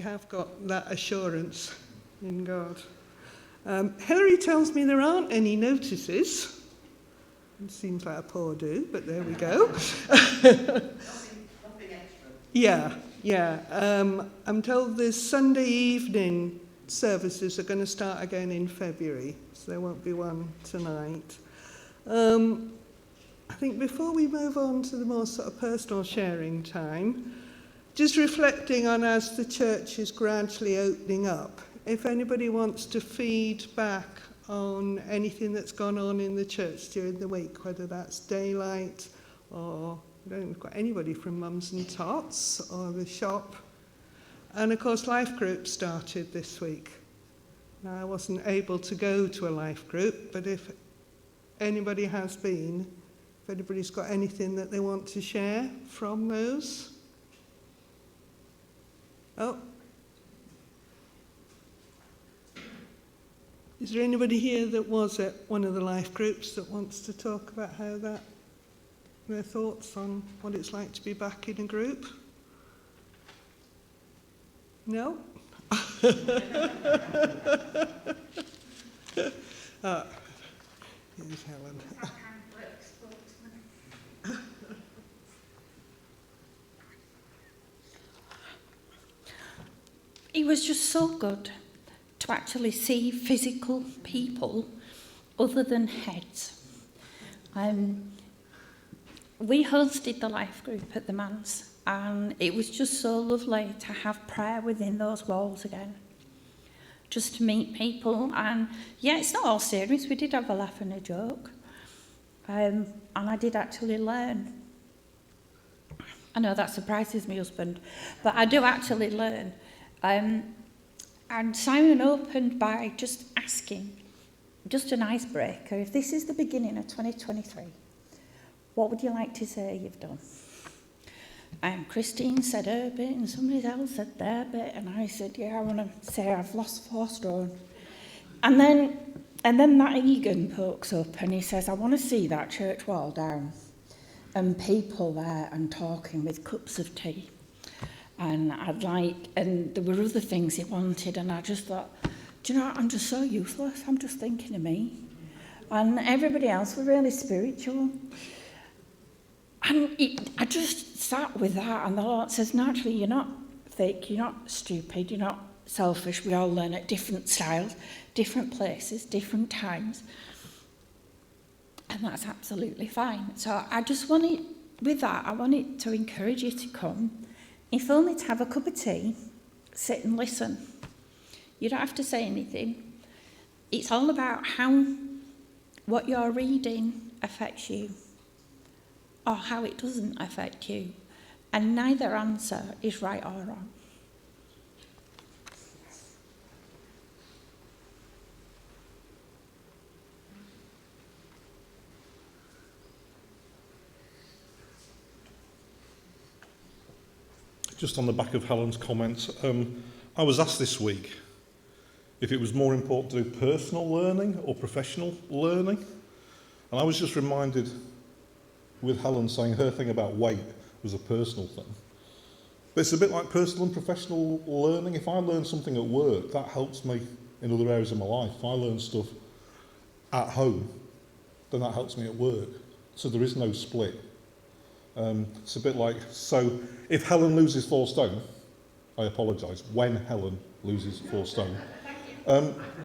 We have got that assurance in God. Hilary tells me there aren't any notices. It seems like a poor do, but there we go. Nothing extra. Yeah. I'm told the Sunday evening services are going to start again in February, so there won't be one tonight. I think before we move on to the more sort of personal sharing time, just reflecting on as the church is gradually opening up, if anybody wants to feed back on anything that's gone on in the church during the week, whether that's daylight or I don't think we've got anybody from Mums and Tots or the shop. And of course life group started this week. Now I wasn't able to go to a life group, but if anybody has been, if anybody's got anything that they want to share from those. Oh. Is there anybody here that was at one of the life groups that wants to talk about how that, their thoughts on what it's like to be back in a group? No? Here's Helen. It was just so good to actually see physical people other than heads. We hosted the life group at the Manse, and it was just so lovely to have prayer within those walls again. Just to meet people, and yeah, it's not all serious. We did have a laugh and a joke, and I did actually learn. I know that surprises my husband, but I do actually learn. And Simon opened by just asking, just an icebreaker, if this is the beginning of 2023, what would you like to say you've done? And Christine said her bit, and somebody else said their bit, and I said, yeah, I want to say I've lost 4 stone. And then that Egan pokes up, and he says, I want to see that church wall down, and people there and talking with cups of tea. And and there were other things he wanted, and I just thought, do you know what, I'm just so useless, I'm just thinking of me. And everybody else were really spiritual. And I just sat with that, and the Lord says, naturally, you're not thick, you're not stupid, you're not selfish. We all learn at different styles, different places, different times. And that's absolutely fine. So I just wanted, with that, I wanted to encourage you to come, if only to have a cup of tea, sit and listen. You don't have to say anything. It's all about how what you're reading affects you, or how it doesn't affect you. And neither answer is right or wrong. Just on the back of Helen's comments, I was asked this week if it was more important to do personal learning or professional learning. And I was just reminded with Helen saying her thing about weight was a personal thing. But it's a bit like personal and professional learning. If I learn something at work, that helps me in other areas of my life. If I learn stuff at home, then that helps me at work. So there is no split. It's a bit like, so if Helen loses 4 stone, I apologise, when Helen loses 4 stone,